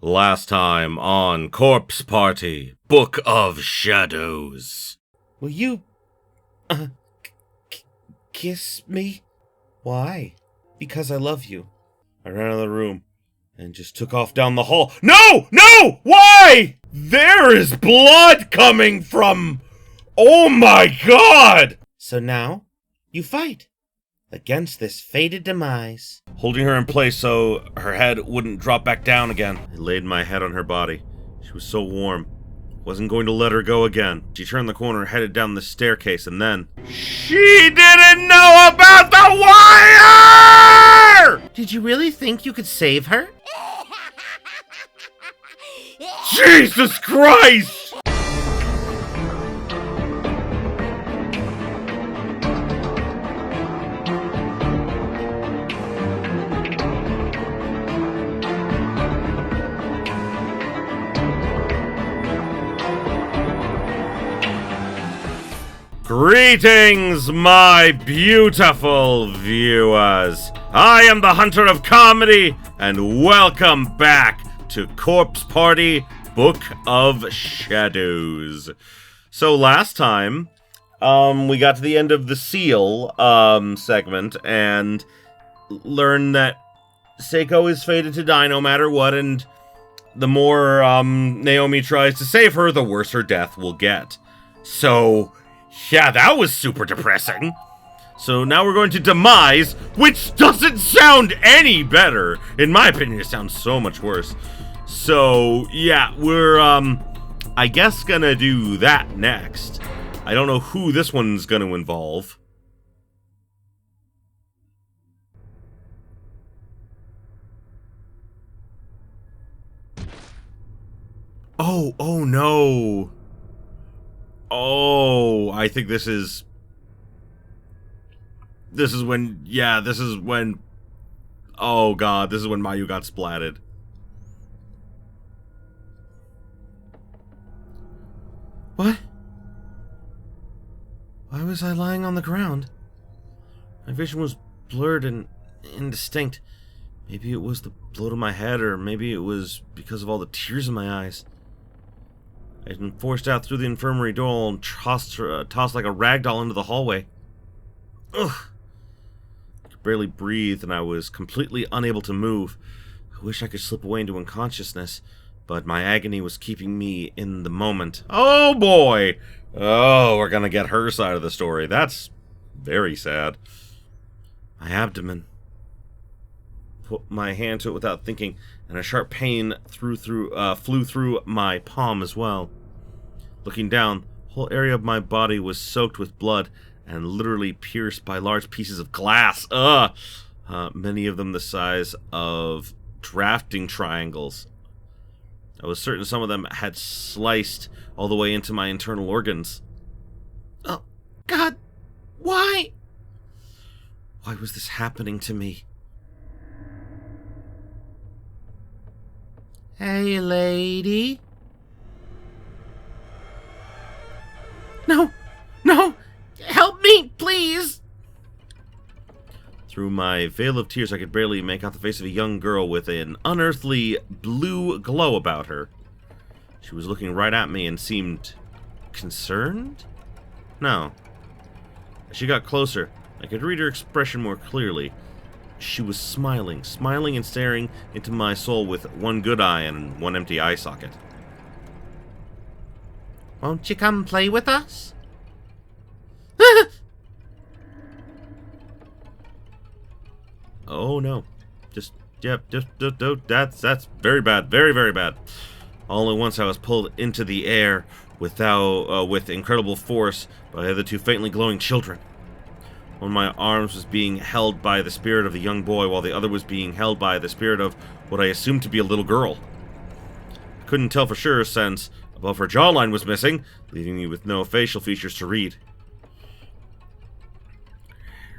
Last time on Corpse Party, Book of Shadows. Will you, kiss me? Why? Because I love you. I ran out of the room and just took off down the hall. No! No! Why? There is blood coming from... Oh my god! So now, you fight against this fated demise. Holding her in place so her head wouldn't drop back down again. I laid my head on her body. She was so warm. Wasn't going to let her go again. She turned the corner, headed down the staircase, and then... She didn't know about the wire! Did you really think you could save her? Jesus Christ! Greetings, my beautiful viewers. I am the Hunter of Comedy, and welcome back to Corpse Party, Book of Shadows. So last time, we got to the end of the seal, segment, and learned that Seiko is fated to die no matter what, and the more, Naomi tries to save her, the worse her death will get. So... yeah, that was super depressing. So now we're going to Demise, which doesn't sound any better. In my opinion, it sounds so much worse. So, yeah, we're, I guess gonna do that next. I don't know who this one's gonna involve. Oh no. Oh, I think this is when, yeah, this is when, oh god, this is when Mayu got splatted. What? Why was I lying on the ground? My vision was blurred and indistinct. Maybe it was the blow to my head, or maybe it was because of all the tears in my eyes. I had been forced out through the infirmary door and tossed like a rag doll into the hallway. Ugh. I could barely breathe, and I was completely unable to move. I wish I could slip away into unconsciousness, but my agony was keeping me in the moment. Oh boy! Oh, we're gonna get her side of the story. That's very sad. My abdomen. Put my hand to it without thinking, and a sharp pain flew through my palm as well. Looking down, the whole area of my body was soaked with blood and literally pierced by large pieces of glass. Many of them the size of drafting triangles. I was certain some of them had sliced all the way into my internal organs. Oh, God! Why? Why was this happening to me? Hey, lady. No! No! Help me, please! Through my veil of tears, I could barely make out the face of a young girl with an unearthly blue glow about her. She was looking right at me and seemed concerned? No. As she got closer, I could read her expression more clearly. She was smiling and staring into my soul with one good eye and one empty eye socket. Won't you come play with us? Oh no. That's very bad, very, very bad. All at once I was pulled into the air with incredible force by the other two faintly glowing children. One of my arms was being held by the spirit of the young boy, while the other was being held by the spirit of what I assumed to be a little girl. I couldn't tell for sure, since above her jawline was missing, leaving me with no facial features to read.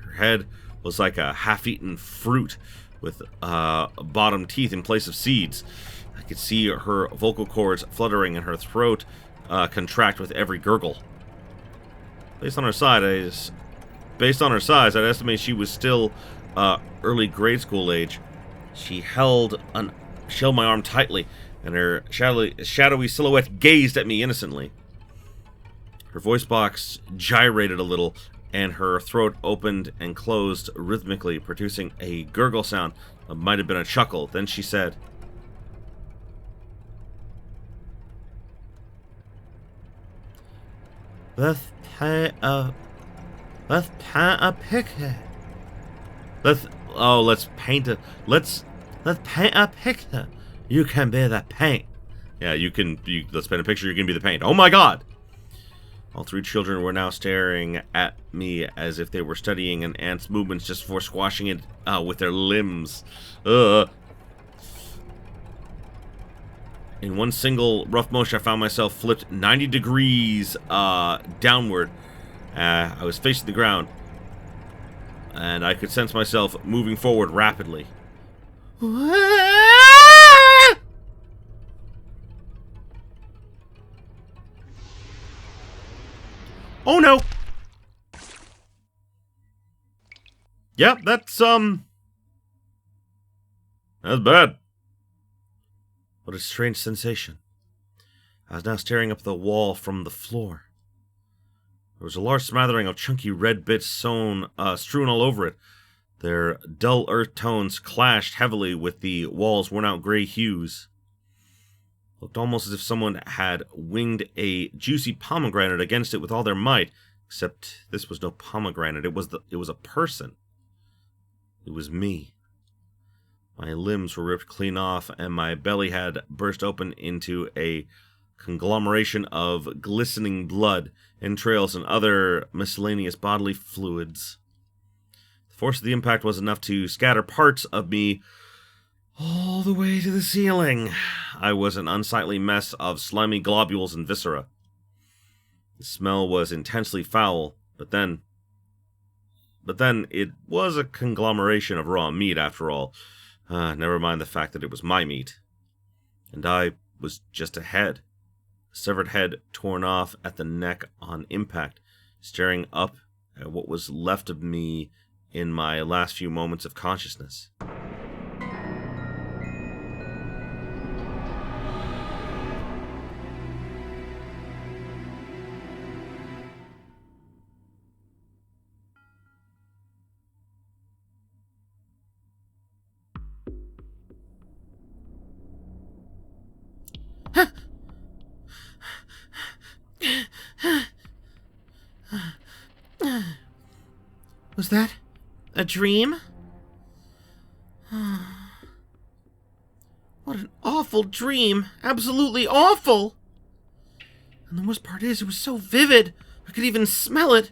Her head was like a half-eaten fruit, with bottom teeth in place of seeds. I could see her vocal cords fluttering and her throat contract with every gurgle. Based on her size, I'd estimate she was still early grade school age. She held my arm tightly, and her shadowy silhouette gazed at me innocently. Her voice box gyrated a little, and her throat opened and closed rhythmically, producing a gurgle sound that might have been a chuckle. Then she said, "Let's paint a picture. Let's paint a picture. You can be the paint." Yeah, let's paint a picture, you can be the paint. Oh my god! All three children were now staring at me as if they were studying an ant's movements just before squashing it with their limbs. In one single rough motion, I found myself flipped 90 degrees downward. I was facing the ground, and I could sense myself moving forward rapidly. Oh no! Yep, that's bad. What a strange sensation. I was now staring up the wall from the floor. There was a large smattering of chunky red bits strewn all over it. Their dull earth tones clashed heavily with the wall's worn-out gray hues. It looked almost as if someone had winged a juicy pomegranate against it with all their might, except this was no pomegranate. It was a person. It was me. My limbs were ripped clean off, and my belly had burst open into a conglomeration of glistening blood, entrails, and other miscellaneous bodily fluids. The force of the impact was enough to scatter parts of me all the way to the ceiling. I was an unsightly mess of slimy globules and viscera. The smell was intensely foul, but then it was a conglomeration of raw meat after all. Never mind the fact that it was my meat. And I was just a head. A severed head torn off at the neck on impact, staring up at what was left of me in my last few moments of consciousness. Was that a dream? What an awful dream. Absolutely awful. And the worst part is, it was so vivid. I could even smell it.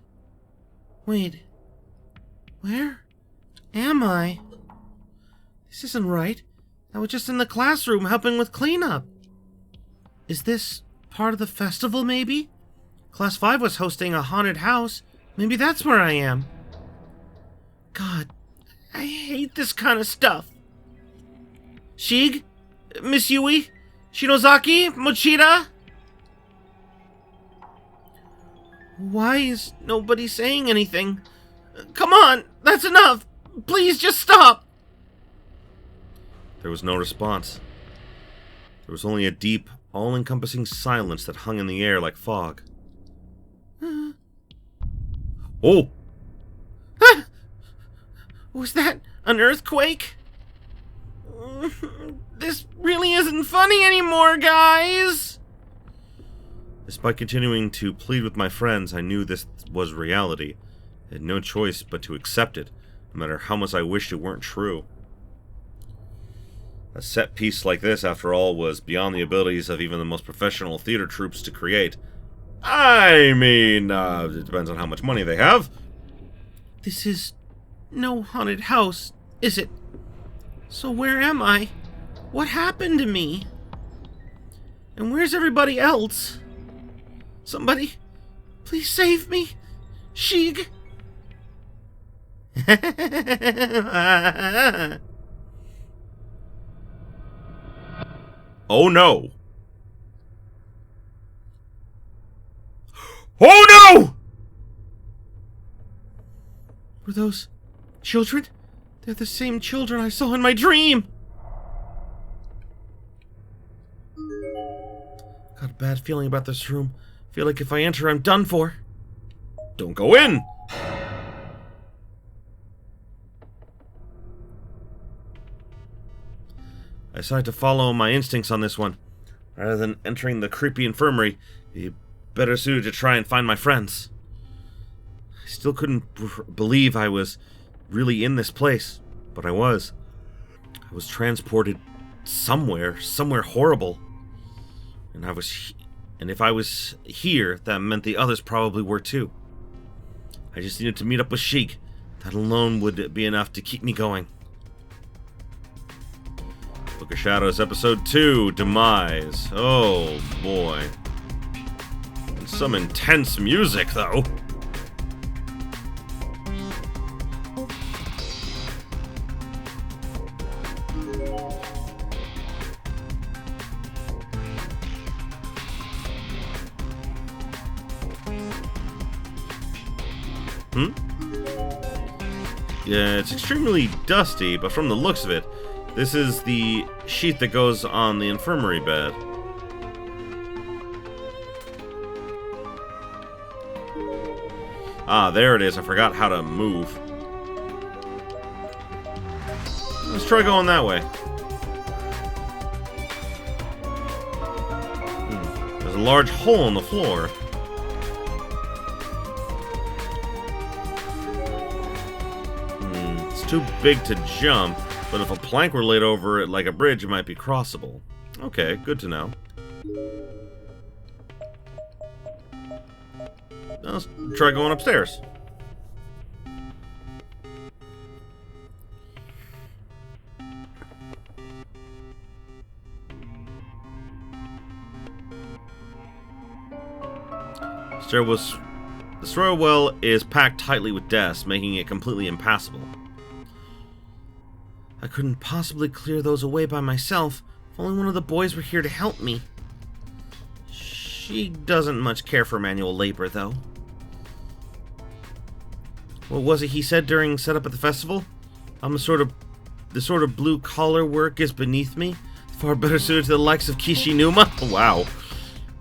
Wait. Where am I? This isn't right. I was just in the classroom helping with cleanup. Is this part of the festival, maybe? Class 5 was hosting a haunted house. Maybe that's where I am. God, I hate this kind of stuff. Shig? Miss Yui? Shinozaki? Mochida? Why is nobody saying anything? Come on, that's enough. Please just stop. There was no response. There was only a deep, all-encompassing silence that hung in the air like fog. Oh! Was that an earthquake? This really isn't funny anymore, guys! Despite continuing to plead with my friends, I knew this was reality. I had no choice but to accept it, no matter how much I wished it weren't true. A set piece like this, after all, was beyond the abilities of even the most professional theater troupes to create. I mean, it depends on how much money they have. This is no haunted house, is it? So where am I? What happened to me? And where's everybody else? Somebody, please save me. Shig. Oh no. Oh no! Were those children? They're the same children I saw in my dream. Got a bad feeling about this room. Feel like if I enter, I'm done for. Don't go in! I decided to follow my instincts on this one. Rather than entering the creepy infirmary, it'd be better suited to try and find my friends. I still couldn't believe I was really in this place, but I was. I was transported somewhere horrible. And if I was here, that meant the others probably were too. I just needed to meet up with Sheik. That alone would be enough to keep me going. Book of Shadows, Episode 2, Demise. Oh, boy. And some intense music, though. Yeah, it's extremely dusty, but from the looks of it, this is the sheet that goes on the infirmary bed. Ah, there it is. I forgot how to move. Let's try going that way. There's a large hole in the floor. It's too big to jump. But if a plank were laid over it like a bridge, it might be crossable. Okay, good to know. Now let's try going upstairs. The stairwell is packed tightly with desks, making it completely impassable. I couldn't possibly clear those away by myself. If only one of the boys were here to help me. She doesn't much care for manual labor, though. What was it he said during setup at the festival? The sort of blue-collar work is beneath me. Far better suited to the likes of Kishinuma. Wow.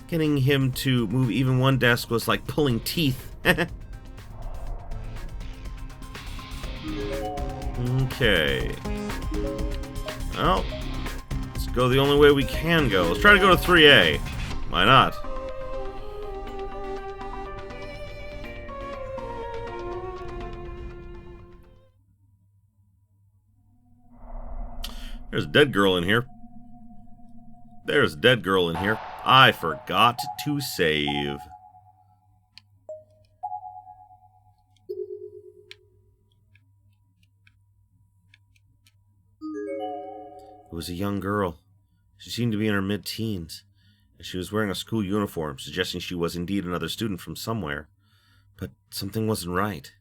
Getting him to move even one desk was like pulling teeth. Okay. Well, let's go the only way we can go. Let's try to go to 3A. Why not? There's a dead girl in here. There's a dead girl in here. I forgot to save. It was a young girl. She seemed to be in her mid-teens, and she was wearing a school uniform, suggesting she was indeed another student from somewhere. But something wasn't right.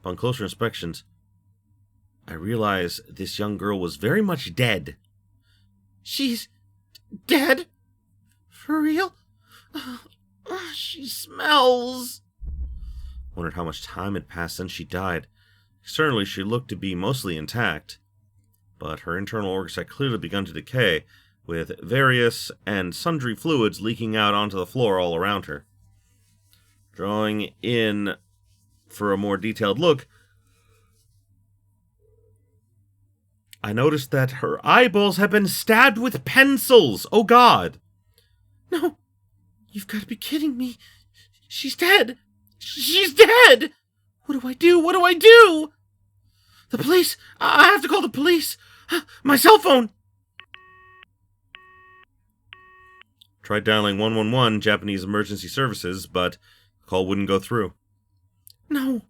Upon closer inspections, I realized this young girl was very much dead. She's dead? For real? She smells. Wondered how much time had passed since she died. Externally, she looked to be mostly intact, but her internal organs had clearly begun to decay, with various and sundry fluids leaking out onto the floor all around her. Drawing in for a more detailed look, I noticed that her eyeballs had been stabbed with pencils. Oh, God. No. You've got to be kidding me. She's dead. She's dead. What do I do? What do I do? The police. I have to call the police. My cell phone. Tried dialing 111, Japanese Emergency Services, but the call wouldn't go through. No.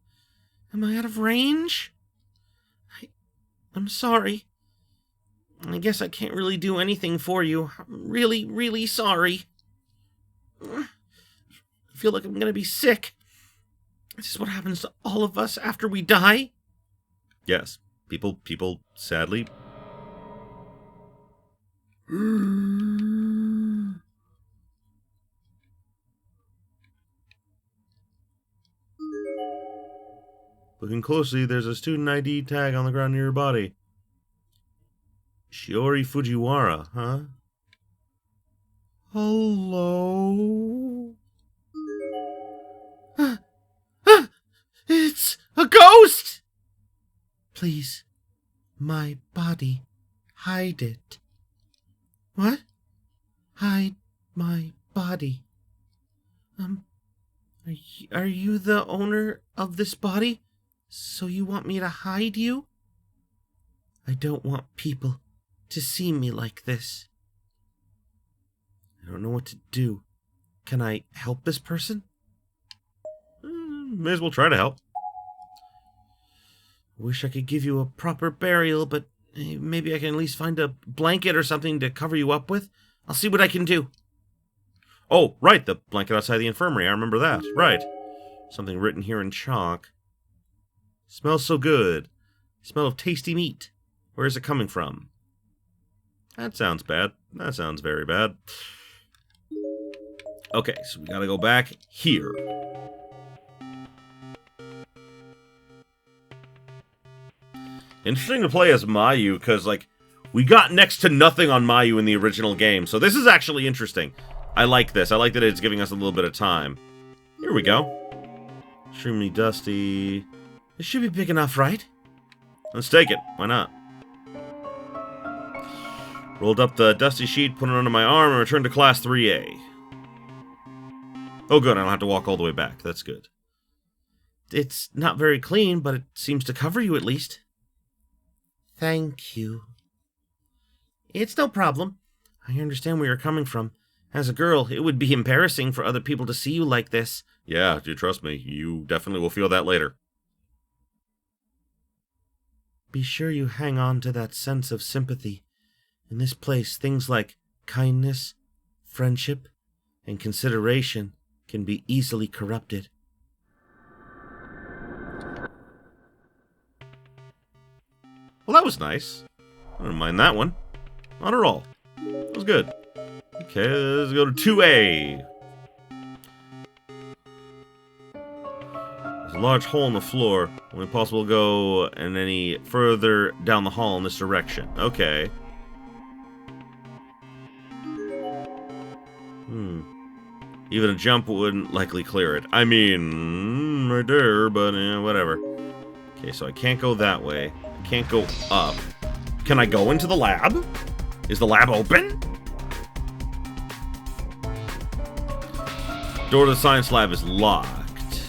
Am I out of range? I'm sorry. I guess I can't really do anything for you. I'm really, really sorry. I feel like I'm gonna be sick. This is what happens to all of us after we die. Yes, people, sadly. Looking closely, there's a student ID tag on the ground near your body. Shiori Fujiwara, huh? Hello? It's a ghost! Please, my body, hide it. What? Hide my body. Are you the owner of this body? So you want me to hide you? I don't want people to see me like this. I don't know what to do. Can I help this person? May as well try to help. Wish I could give you a proper burial, but maybe I can at least find a blanket or something to cover you up with. I'll see what I can do. Oh, right, the blanket outside the infirmary. I remember that. Right. Something written here in chalk. Smells so good. Smell of tasty meat. Where is it coming from? That sounds bad. That sounds very bad. Okay, so we gotta go back here. Interesting to play as Mayu, because, like, we got next to nothing on Mayu in the original game, so this is actually interesting. I like this. I like that it's giving us a little bit of time. Here we go. Extremely dusty. This should be big enough, right? Let's take it. Why not? Rolled up the dusty sheet, put it under my arm, and returned to Class 3A. Oh, good. I don't have to walk all the way back. That's good. It's not very clean, but it seems to cover you at least. Thank you. It's no problem. I understand where you're coming from. As a girl, it would be embarrassing for other people to see you like this. Yeah, do trust me. You definitely will feel that later. Be sure you hang on to that sense of sympathy. In this place, things like kindness, friendship, and consideration can be easily corrupted. Well, that was nice. I didn't mind that one. Not at all. That was good. Okay, let's go to 2A. There's a large hole in the floor. Only possible to go and any further down the hall in this direction. Okay. Even a jump wouldn't likely clear it. I mean, right there, but whatever. Okay, so I can't go that way. I can't go up. Can I go into the lab? Is the lab open? Door to the science lab is locked.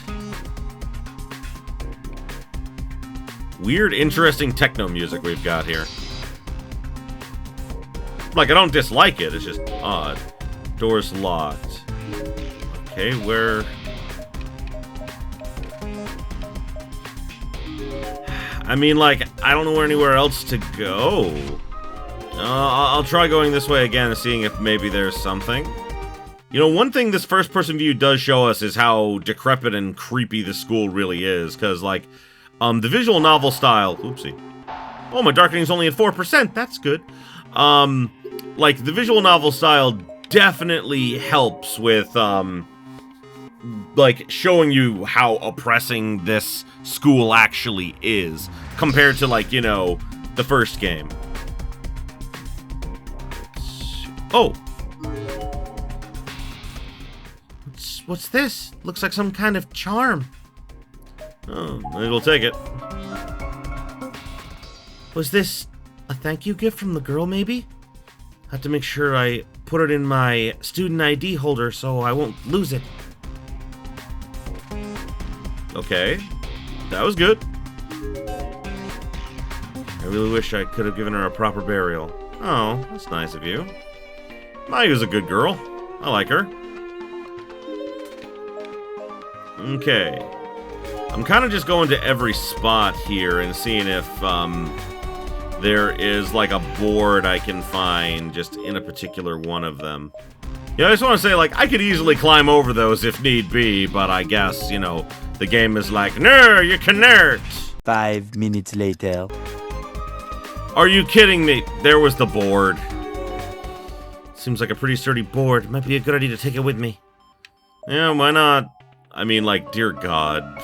Weird, interesting techno music we've got here. Like, I don't dislike it, it's just odd. Door's locked. Okay, where... I mean, like, I don't know anywhere else to go. I'll try going this way again and seeing if maybe there's something. You know, one thing this first-person view does show us is how decrepit and creepy the school really is. Because, like, the visual novel style... Oopsie. Oh, my darkening's only at 4%. That's good. Like, the visual novel style definitely helps with, like, showing you how oppressing this school actually is. Compared to, like, you know, the first game. Oh! What's this? Looks like some kind of charm. Oh, maybe we'll take it. Was this a thank you gift from the girl, maybe? Have to make sure I put it in my student ID holder so I won't lose it. Okay. That was good. I really wish I could have given her a proper burial. Oh, that's nice of you. Mayu's a good girl. I like her. Okay. I'm kind of just going to every spot here and seeing if there is like a board I can find just in a particular one of them. Yeah, I just want to say, like, I could easily climb over those if need be, but I guess, you know, the game is like, no, you cannot. 5 minutes later. Are you kidding me? There was the board. Seems like a pretty sturdy board. Might be a good idea to take it with me. Yeah, why not? I mean, like, dear God.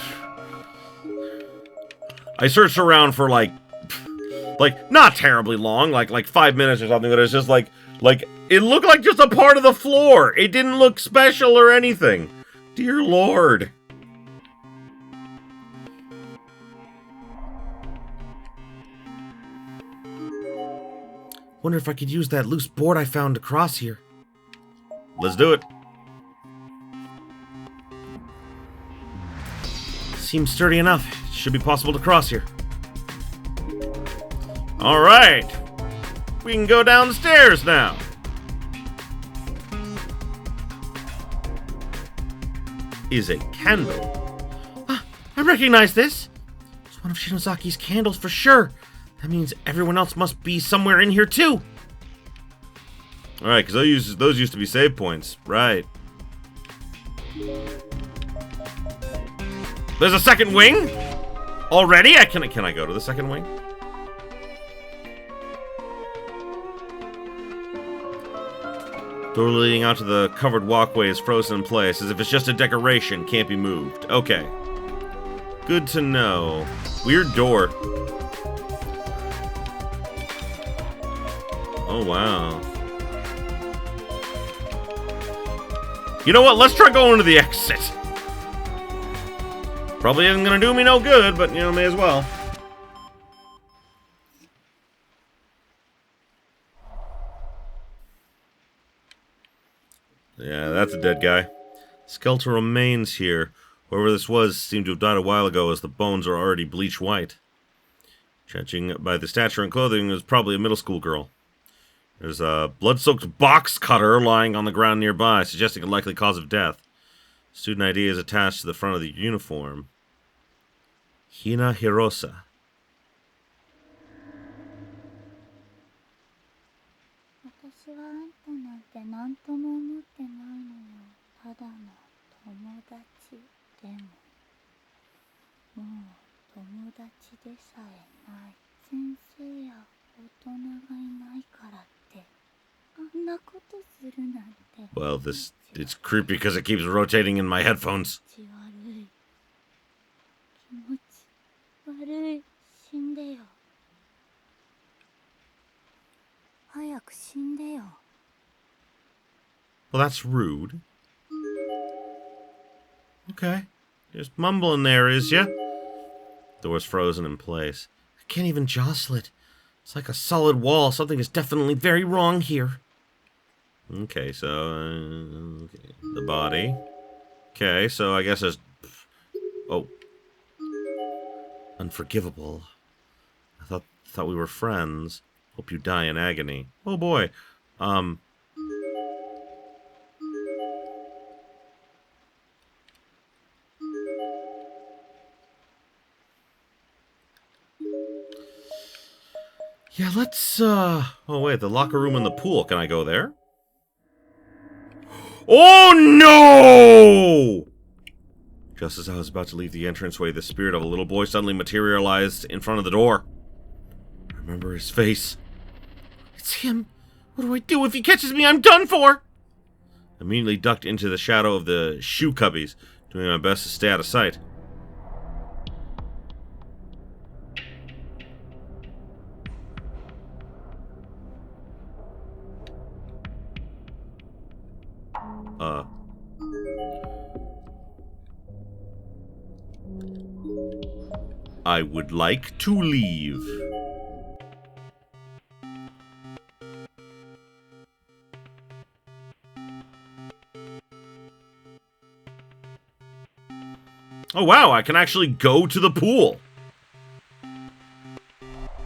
I searched around for, like, Like, not terribly long, like 5 minutes or something, but it's just like, it looked like just a part of the floor. It didn't look special or anything. Dear Lord. Wonder if I could use that loose board I found to cross here. Let's do it. Seems sturdy enough. It should be possible to cross here. Alright. We can go down the stairs now. Is a candle. Ah, I recognize this. It's one of Shinozaki's candles for sure. That means everyone else must be somewhere in here too. Alright, because those used to be save points. Right. There's a second wing? Already? Can I go to the second wing? Door leading out to the covered walkway is frozen in place, as if it's just a decoration, can't be moved. Okay. Good to know. Weird door. Oh, wow. You know what? Let's try going to the exit. Probably isn't gonna do me no good, but, you know, may as well. Yeah, that's a dead guy. Skeletal remains here. Whoever this was seemed to have died a while ago, as the bones are already bleach white. Judging by the stature and clothing, it was probably a middle school girl. There's a blood-soaked box cutter lying on the ground nearby, suggesting a likely cause of death. Student ID is attached to the front of the uniform. Hina Hirosa. Well, it's creepy because it keeps rotating in my headphones. Well, that's rude. Okay. Just mumbling there, is ya? Door's frozen in place. I can't even jostle it. It's like a solid wall. Something is definitely very wrong here. Okay, so... okay. The body. Okay, so I guess there's... Oh. Unforgivable. I thought we were friends. Hope you die in agony. Oh boy. Yeah, let's, oh wait, the locker room in the pool. Can I go there? Oh no! Just as I was about to leave the entranceway, the spirit of a little boy suddenly materialized in front of the door. I remember his face. It's him. What do I do? If he catches me, I'm done for! Immediately ducked into the shadow of the shoe cubbies, doing my best to stay out of sight. I would like to leave. Oh wow, I can actually go to the pool.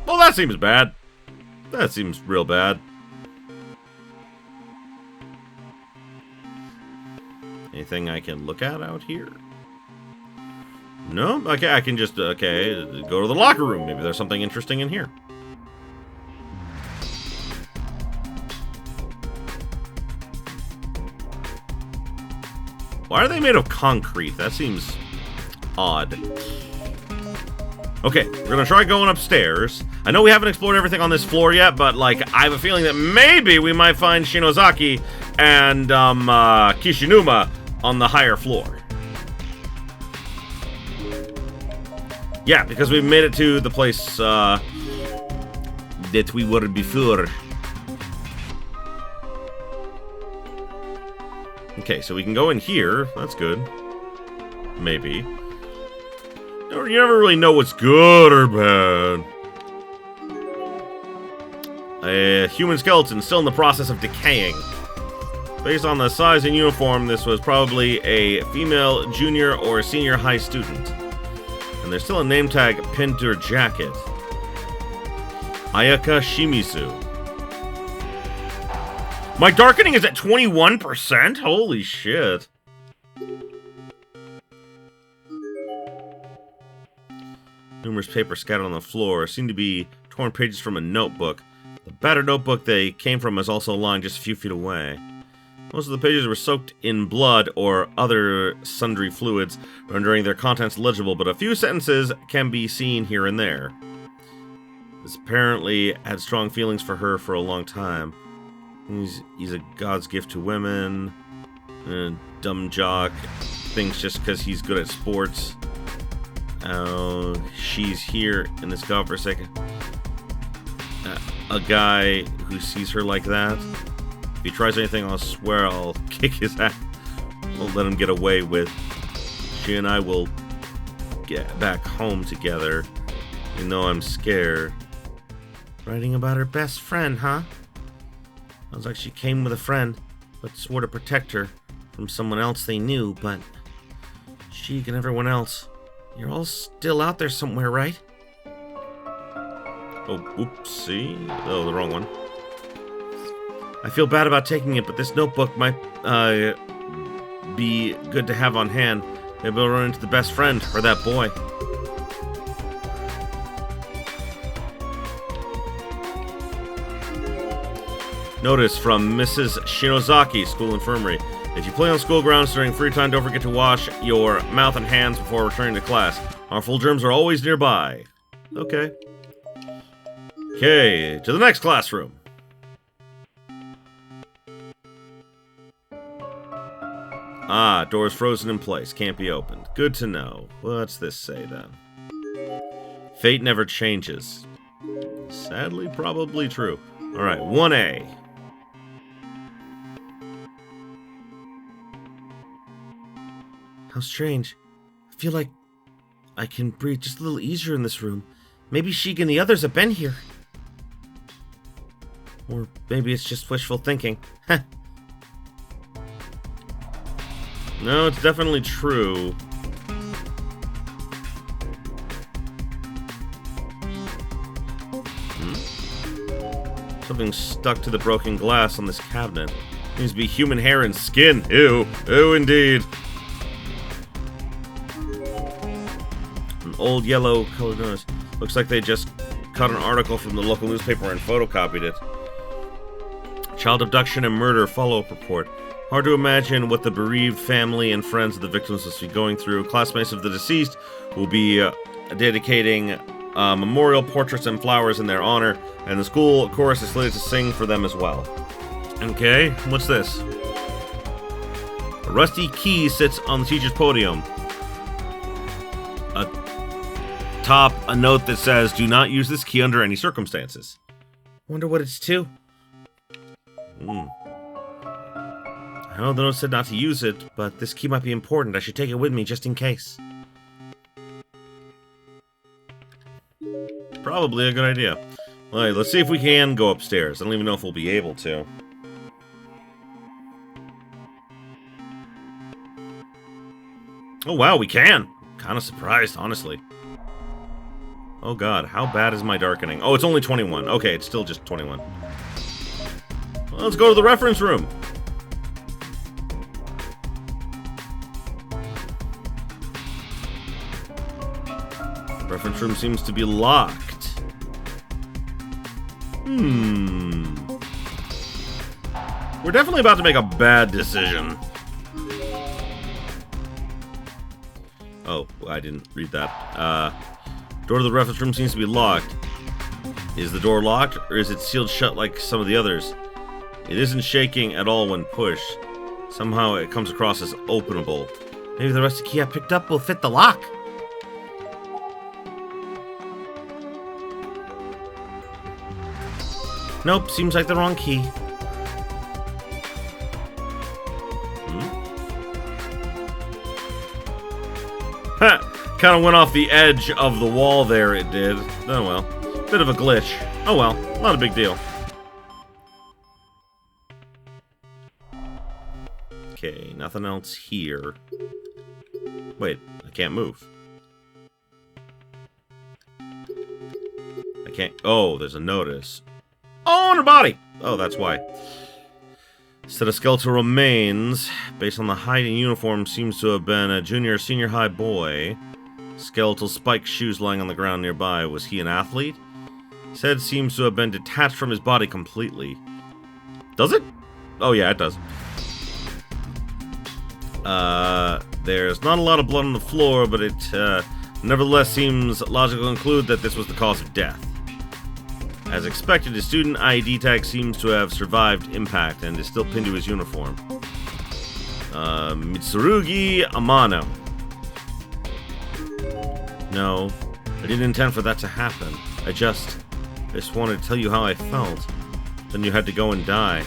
Well, that seems bad. That seems real bad. Anything I can look at out here? No? Okay, I can just, okay, go to the locker room. Maybe there's something interesting in here. Why are they made of concrete? That seems odd. Okay, we're gonna try going upstairs. I know we haven't explored everything on this floor yet, but, like, I have a feeling that maybe we might find Shinozaki and, Kishinuma on the higher floor. Yeah, because we've made it to the place, that we were before. Okay, so we can go in here. That's good. Maybe. You never really know what's good or bad. A human skeleton still in the process of decaying. Based on the size and uniform, this was probably a female junior or senior high student. And there's still a name tag pinned to her jacket. Ayaka Shimizu. My darkening is at 21%? Holy shit. Numerous papers scattered on the floor seem to be torn pages from a notebook. The battered notebook they came from is also lying just a few feet away. Most of the pages were soaked in blood or other sundry fluids, rendering their contents legible, but a few sentences can be seen here and there. This apparently had strong feelings for her for a long time. He's a god's gift to women. Dumb jock. Thinks just because he's good at sports. She's here in this godforsaken. A guy who sees her like that. If he tries anything, I'll swear I'll kick his ass. I'll let him get away with. She and I will get back home together. You know I'm scared. Writing about her best friend, huh? Sounds like she came with a friend, but swore to protect her from someone else they knew, but she and everyone else. You're all still out there somewhere, right? Oh, oopsie. Oh, the wrong one. I feel bad about taking it, but this notebook might be good to have on hand. Maybe I'll run into the best friend, or that boy. Notice from Mrs. Shinozaki, School Infirmary. If you play on school grounds during free time, don't forget to wash your mouth and hands before returning to class. Harmful germs are always nearby. Okay. Okay, to the next classroom. Ah, door's frozen in place. Can't be opened. Good to know. What's this say, then? Fate never changes. Sadly, probably true. Alright, 1A. How strange. I feel like I can breathe just a little easier in this room. Maybe Sheik and the others have been here. Or maybe it's just wishful thinking. No, it's definitely true. Something stuck to the broken glass on this cabinet. Needs to be human hair and skin. Ew. Ew, indeed. An old yellow colored notice. Looks like they just cut an article from the local newspaper and photocopied it. Child abduction and murder follow-up report. Hard to imagine what the bereaved family and friends of the victims must be going through. Classmates of the deceased will be dedicating memorial portraits and flowers in their honor, and the school chorus is slated to sing for them as well. Okay, what's this? A rusty key sits on the teacher's podium. Atop a note that says, "Do not use this key under any circumstances." Wonder what it's to. I know the note said not to use it, but this key might be important. I should take it with me just in case. Probably a good idea. Alright, let's see if we can go upstairs. I don't even know if we'll be able to. Oh wow, we can! Kinda surprised, honestly. Oh god, how bad is my darkening? Oh, it's only 21. Okay, it's still just 21. Well, let's go to the reference room. The reference room seems to be locked. We're definitely about to make a bad decision. Oh, I didn't read that. Door to the reference room seems to be locked. Is the door locked, or is it sealed shut like some of the others? It isn't shaking at all when pushed. Somehow it comes across as openable. Maybe the rusty key I picked up will fit the lock. Nope, seems like the wrong key. Kind of went off the edge of the wall there, it did. Oh well. Bit of a glitch. Oh well, not a big deal. Okay, nothing else here. Wait, I can't move. I can't... Oh, there's a notice. Oh, on her body! Oh, that's why. Set of skeletal remains. Based on the height and uniform, seems to have been a junior or senior high boy. Skeletal spiked shoes lying on the ground nearby. Was he an athlete? His head seems to have been detached from his body completely. Does it? Oh yeah, it does. There's not a lot of blood on the floor, but it nevertheless seems logical to conclude that this was the cause of death. As expected, his student ID tag seems to have survived impact and is still pinned to his uniform. Mitsurugi Amano. No, I didn't intend for that to happen. I just wanted to tell you how I felt. Then you had to go and die.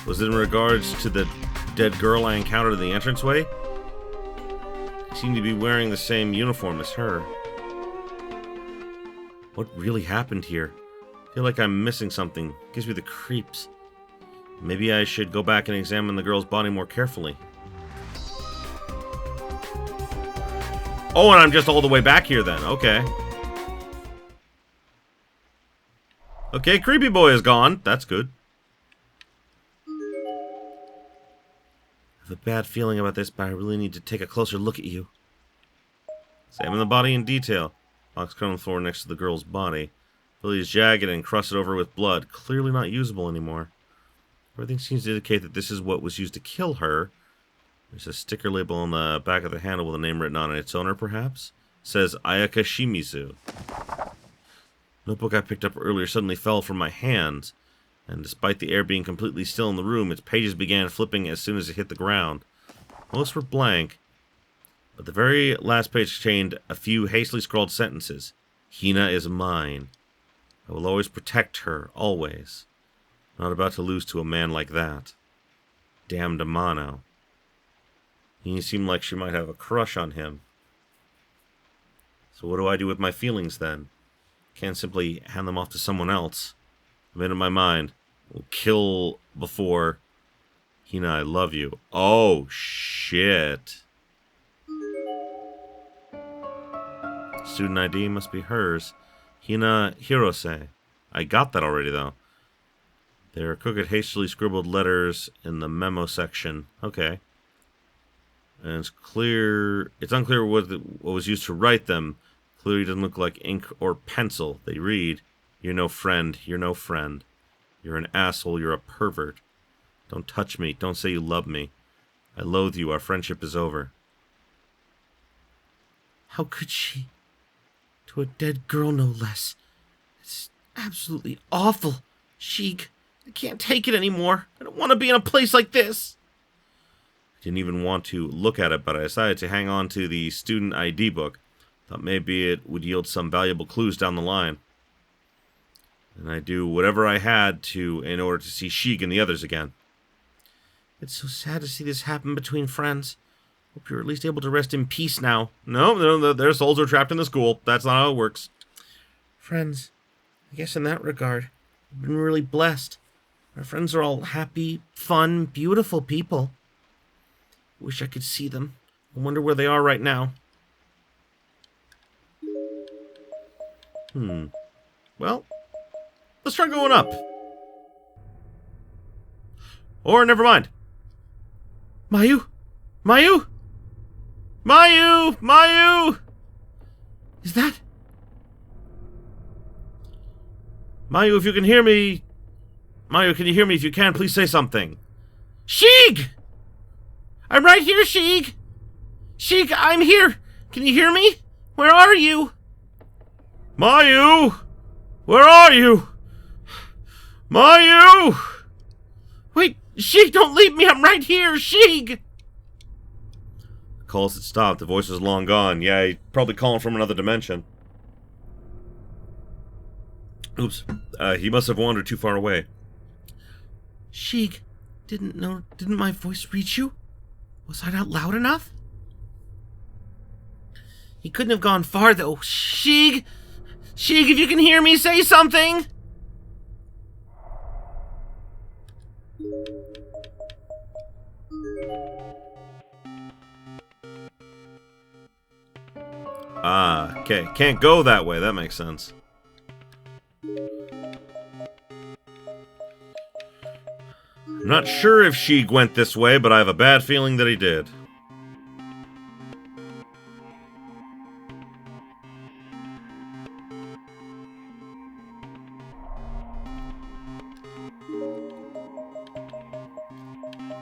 Was it in regards to the dead girl I encountered in the entranceway? He seemed to be wearing the same uniform as her. What really happened here? I feel like I'm missing something. It gives me the creeps. Maybe I should go back and examine the girl's body more carefully. Oh, and I'm just all the way back here then. Okay. Okay, creepy boy is gone. That's good. I have a bad feeling about this, but I really need to take a closer look at you. Examine the body in detail. Box cut on the floor next to the girl's body. Billy is jagged and crusted over with blood. Clearly not usable anymore. Everything seems to indicate that this is what was used to kill her. There's a sticker label on the back of the handle with a name written on it. Its owner, perhaps? It says Ayaka Shimizu. Notebook I picked up earlier suddenly fell from my hands, and despite the air being completely still in the room, its pages began flipping as soon as it hit the ground. Most were blank, but the very last page contained a few hastily scrawled sentences. Hina is mine. I will always protect her, always. Not about to lose to a man like that. Damned Amano. He seemed like she might have a crush on him. So what do I do with my feelings then? Can't simply hand them off to someone else. I've made up my mind. We'll kill before... Hina, I love you. Oh, shit. Student ID must be hers. Hina Hirose. I got that already, though. There are crooked, hastily scribbled letters in the memo section. Okay. And it's unclear what was used to write them. Clearly doesn't look like ink or pencil. They read, "You're no friend. You're no friend. You're an asshole. You're a pervert. Don't touch me. Don't say you love me. I loathe you. Our friendship is over." How could she? To a dead girl, no less. It's absolutely awful. Sheik, I can't take it anymore. I don't want to be in a place like this. I didn't even want to look at it, but I decided to hang on to the student ID book. Thought maybe it would yield some valuable clues down the line. And I'd do whatever I had to in order to see Sheik and the others again. It's so sad to see this happen between friends. Hope you're at least able to rest in peace now. No, their souls are trapped in the school. That's not how it works. Friends, I guess in that regard, I've been really blessed. Our friends are all happy, fun, beautiful people. Wish I could see them. I wonder where they are right now. Well, let's try going up. Or, never mind. Mayu? Mayu? Mayu! Mayu! Is that... Mayu, if you can hear me... Mayu, can you hear me? If you can, please say something. Sheik! I'm right here, Sheik! Sheik, I'm here! Can you hear me? Where are you? Mayu! Where are you? Mayu! Wait, Sheik, don't leave me! I'm right here, Sheik! The calls had stopped. The voice was long gone. Yeah, he's probably calling from another dimension. Oops. He must have wandered too far away. Sheik, didn't my voice reach you? Was I not loud enough? He couldn't have gone far, though. Sheik! Sheik, if you can hear me, say something! Ah, okay. Can't go that way. That makes sense. I'm not sure if Sheik went this way, but I have a bad feeling that he did.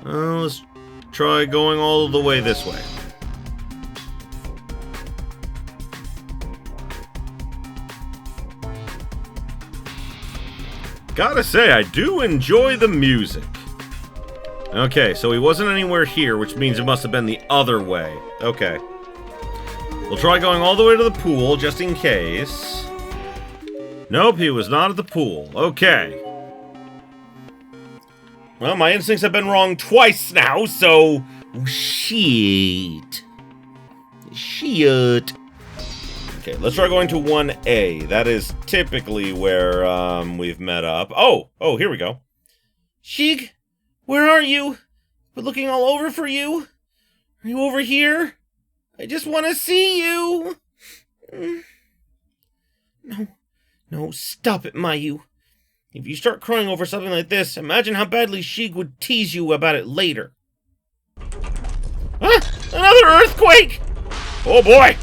Let's try going all the way this way. Gotta say, I do enjoy the music. Okay, so he wasn't anywhere here, which means it must have been the other way. Okay. We'll try going all the way to the pool, just in case. Nope, he was not at the pool. Okay. Well, my instincts have been wrong twice now, so... Shit. Shit. Okay, let's try going to 1A. That is typically where, we've met up. Oh, here we go. Sheik, where are you? We're looking all over for you. Are you over here? I just want to see you. No, stop it, Mayu. If you start crying over something like this, imagine how badly Sheik would tease you about it later. Ah, another earthquake! Oh boy!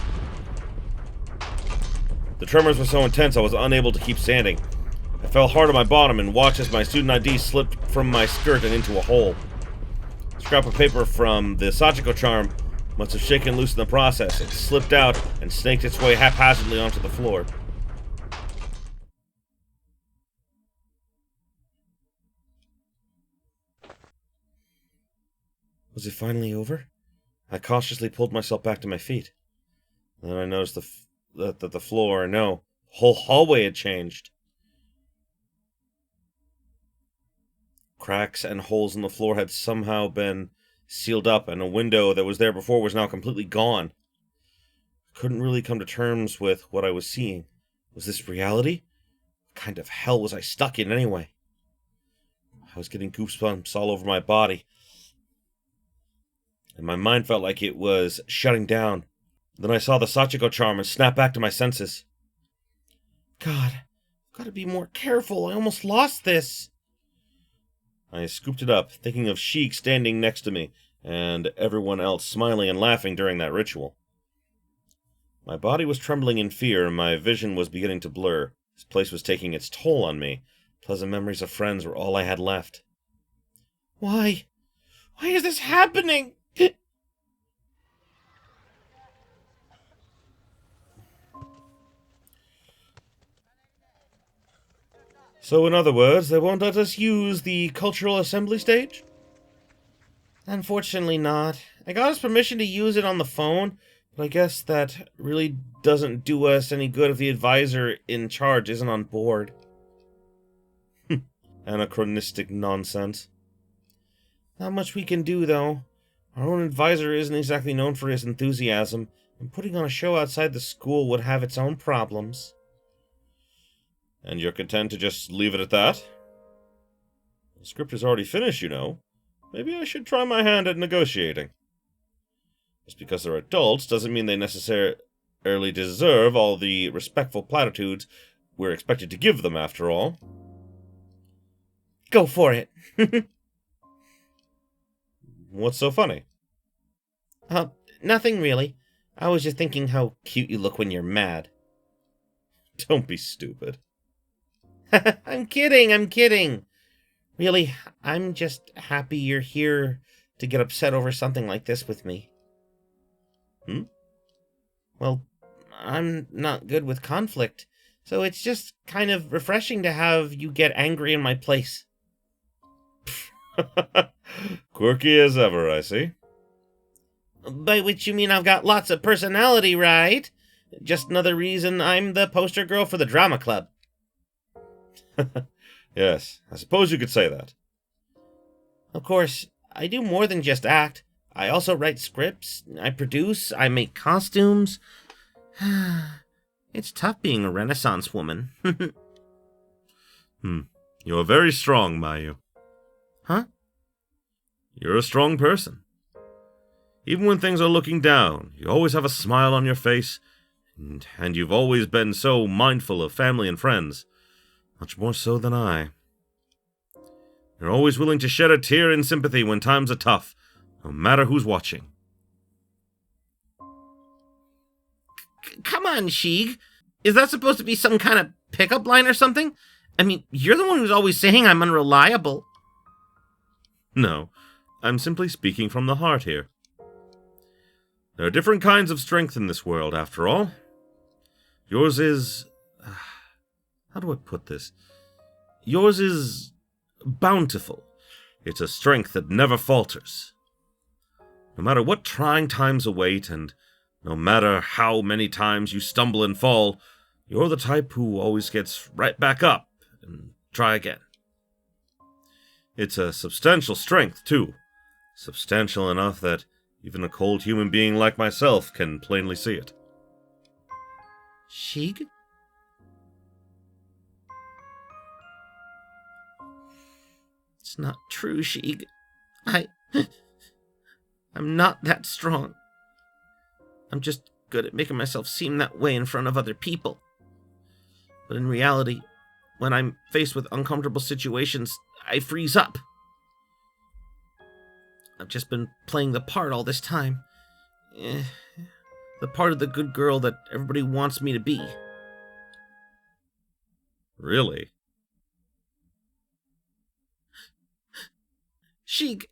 The tremors were so intense I was unable to keep standing. I fell hard on my bottom and watched as my student ID slipped from my skirt and into a hole. A scrap of paper from the Sachiko charm must have shaken loose in the process. It slipped out and snaked its way haphazardly onto the floor. Was it finally over? I cautiously pulled myself back to my feet. Then I noticed that the floor, no, the whole hallway had changed. Cracks and holes in the floor had somehow been sealed up, and a window that was there before was now completely gone. I couldn't really come to terms with what I was seeing. Was this reality? What kind of hell was I stuck in anyway? I was getting goosebumps all over my body, and my mind felt like it was shutting down. Then I saw the Sachiko charm and snapped back to my senses. God, I've got to be more careful. I almost lost this. I scooped it up, thinking of Sheik standing next to me, and everyone else smiling and laughing during that ritual. My body was trembling in fear, and my vision was beginning to blur. This place was taking its toll on me. Pleasant memories of friends were all I had left. Why? Why is this happening? So, in other words, they won't let us use the cultural assembly stage? Unfortunately not. I got his permission to use it on the phone, but I guess that really doesn't do us any good if the advisor in charge isn't on board. Anachronistic nonsense. Not much we can do, though. Our own advisor isn't exactly known for his enthusiasm, and putting on a show outside the school would have its own problems. And you're content to just leave it at that? The script is already finished, you know. Maybe I should try my hand at negotiating. Just because they're adults doesn't mean they necessarily deserve all the respectful platitudes we're expected to give them, after all. Go for it. What's so funny? Nothing really. I was just thinking how cute you look when you're mad. Don't be stupid. I'm kidding. Really, I'm just happy you're here to get upset over something like this with me. Well, I'm not good with conflict, so it's just kind of refreshing to have you get angry in my place. Quirky as ever, I see. By which you mean I've got lots of personality, right? Just another reason I'm the poster girl for the drama club. Yes, I suppose you could say that. Of course, I do more than just act. I also write scripts, I produce, I make costumes. It's tough being a Renaissance woman. You are very strong, Mayu. Huh? You're a strong person. Even when things are looking down, you always have a smile on your face, and you've always been so mindful of family and friends, much more so than I. You're always willing to shed a tear in sympathy when times are tough, no matter who's watching. Come on, Sheeg. Is that supposed to be some kind of pickup line or something? I mean, you're the one who's always saying I'm unreliable. No, I'm simply speaking from the heart here. There are different kinds of strength in this world, after all. Yours is... how do I put this? Yours is bountiful. It's a strength that never falters. No matter what trying times await, and no matter how many times you stumble and fall, you're the type who always gets right back up and try again. It's a substantial strength, too. Substantial enough that even a cold human being like myself can plainly see it. Sheeg? It's not true, Sheeg. I'm not that strong. I'm just good at making myself seem that way in front of other people. But in reality, when I'm faced with uncomfortable situations, I freeze up. I've just been playing the part all this time. The part of the good girl that everybody wants me to be. Really? Sheeg,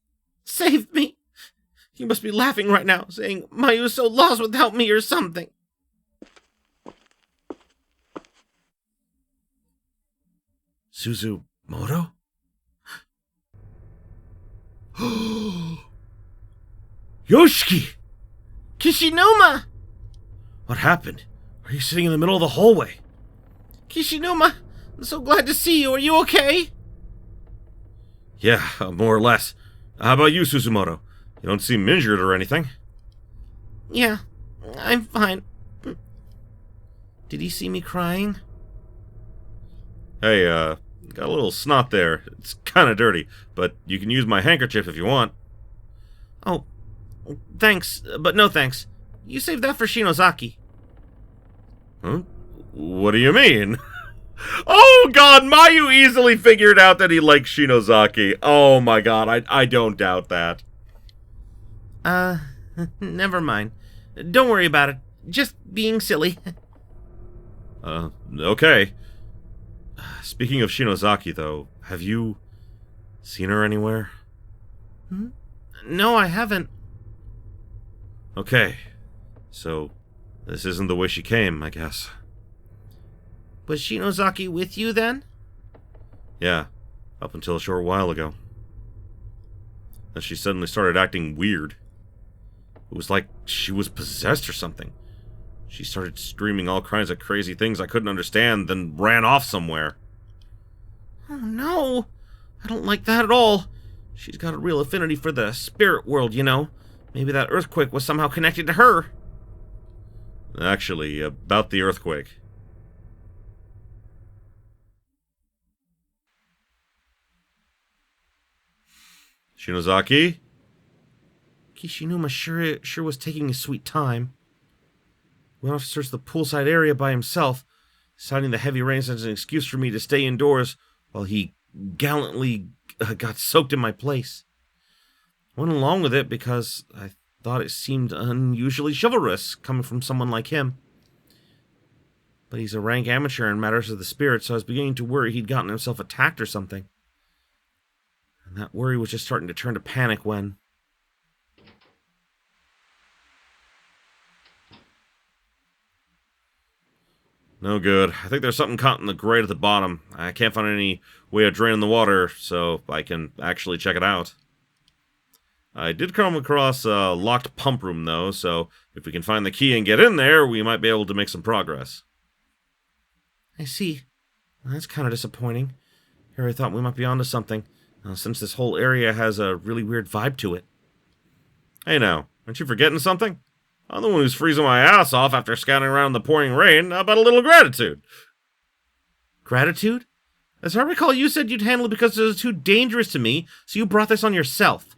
save me! You must be laughing right now, saying Mayu's so lost without me or something. Suzumoto? Yoshiki! Kishinuma! What happened? Are you sitting in the middle of the hallway? Kishinuma, I'm so glad to see you. Are you okay? Yeah, more or less. How about you, Suzumoto? You don't seem injured or anything. Yeah, I'm fine. Did he see me crying? Hey, got a little snot there. It's kind of dirty, but you can use my handkerchief if you want. Oh, thanks, but no thanks. You saved that for Shinozaki. Huh? What do you mean? Oh god, Mayu easily figured out that he likes Shinozaki. Oh my god, I don't doubt that. Never mind. Don't worry about it. Just being silly. Okay. Speaking of Shinozaki, though, have you seen her anywhere? No, I haven't. Okay. So, this isn't the way she came, I guess. Was Shinozaki with you then? Yeah, up until a short while ago. Then she suddenly started acting weird. It was like she was possessed or something. She started screaming all kinds of crazy things I couldn't understand, then ran off somewhere. Oh no! I don't like that at all. She's got a real affinity for the spirit world, you know. Maybe that earthquake was somehow connected to her. Actually, about the earthquake. Shinozaki? Kishinuma sure was taking his sweet time. Went off to search the poolside area by himself, citing the heavy rains as an excuse for me to stay indoors while he gallantly got soaked in my place. Went along with it because I thought it seemed unusually chivalrous coming from someone like him. But he's a rank amateur in matters of the spirit, so I was beginning to worry he'd gotten himself attacked or something. And that worry was just starting to turn to panic when... No good. I think there's something caught in the grate at the bottom. I can't find any way of draining the water, so I can actually check it out. I did come across a locked pump room, though, so if we can find the key and get in there, we might be able to make some progress. I see. That's kind of disappointing. Here I thought we might be onto something, since this whole area has a really weird vibe to it. Hey now, aren't you forgetting something? I'm the one who's freezing my ass off after scouting around in the pouring rain. How about a little gratitude? Gratitude? As I recall, you said you'd handle it because it was too dangerous to me, so you brought this on yourself.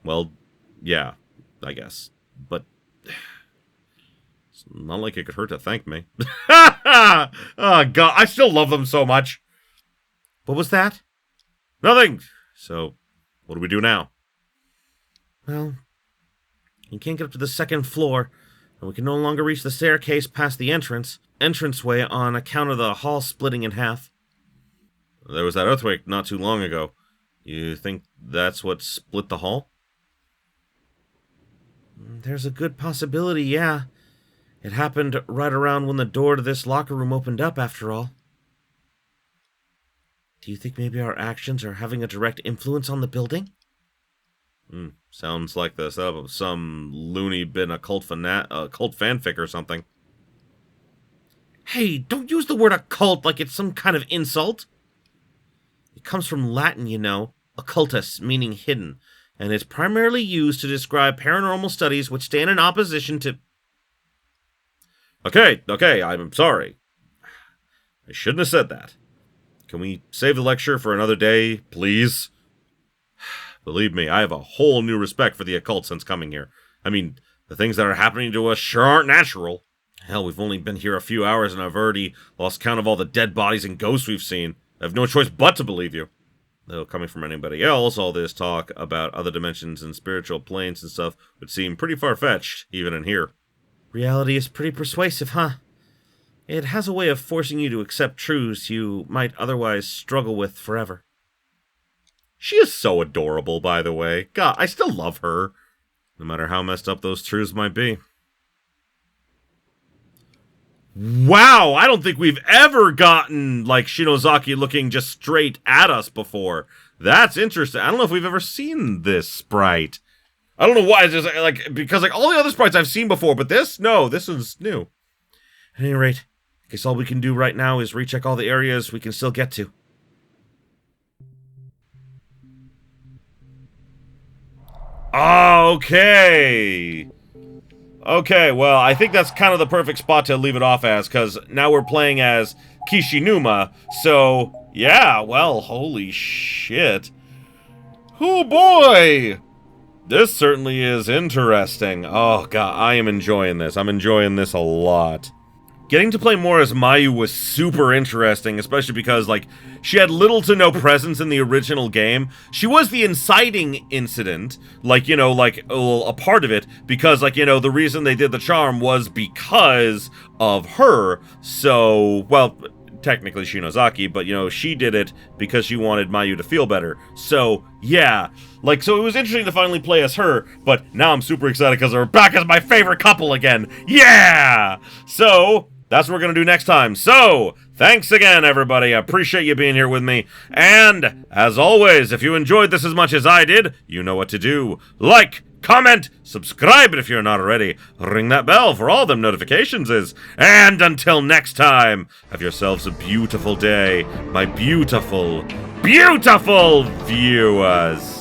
Well, yeah, I guess. But it's not like it could hurt to thank me. Oh, God, I still love them so much. What was that? Nothing. So, what do we do now? Well, you can't get up to the second floor, and we can no longer reach the staircase past the entranceway on account of the hall splitting in half. There was that earthquake not too long ago. You think that's what split the hall? There's a good possibility, yeah. It happened right around when the door to this locker room opened up, after all. Do you think maybe our actions are having a direct influence on the building? Sounds like the setup of some loony bin occult fanfic or something. Hey, don't use the word occult like it's some kind of insult. It comes from Latin, you know, occultus, meaning hidden, and it's primarily used to describe paranormal studies which stand in opposition to... Okay, I'm sorry. I shouldn't have said that. Can we save the lecture for another day, please? Believe me, I have a whole new respect for the occult since coming here. I mean, the things that are happening to us sure aren't natural. Hell, we've only been here a few hours and I've already lost count of all the dead bodies and ghosts we've seen. I have no choice but to believe you. Though, coming from anybody else, all this talk about other dimensions and spiritual planes and stuff would seem pretty far-fetched, even in here. Reality is pretty persuasive, huh? It has a way of forcing you to accept truths you might otherwise struggle with forever. She is so adorable, by the way. God, I still love her. No matter how messed up those truths might be. Wow, I don't think we've ever gotten, like, Shinozaki looking just straight at us before. That's interesting. I don't know if we've ever seen this sprite. I don't know why, it's just, like, because, like, all the other sprites I've seen before, but this? No, this is new. At any rate, I guess all we can do right now is recheck all the areas we can still get to. Okay. Okay, well, I think that's kind of the perfect spot to leave it off as, because now we're playing as Kishinuma, so, yeah, well, holy shit. Oh boy! This certainly is interesting. Oh god, I am enjoying this. I'm enjoying this a lot. Getting to play more as Mayu was super interesting, especially because, like, she had little to no presence in the original game. She was the inciting incident, like, you know, like, a part of it, because, like, you know, the reason they did the charm was because of her. So, well, technically Shinozaki, but, you know, she did it because she wanted Mayu to feel better. So, yeah. Like, so it was interesting to finally play as her, but now I'm super excited because we're back as my favorite couple again. Yeah! So... that's what we're going to do next time. So, thanks again, everybody. I appreciate you being here with me. And, as always, if you enjoyed this as much as I did, you know what to do. Like, comment, subscribe if you're not already. Ring that bell for all them notifications is. And until next time, have yourselves a beautiful day, my beautiful, beautiful viewers.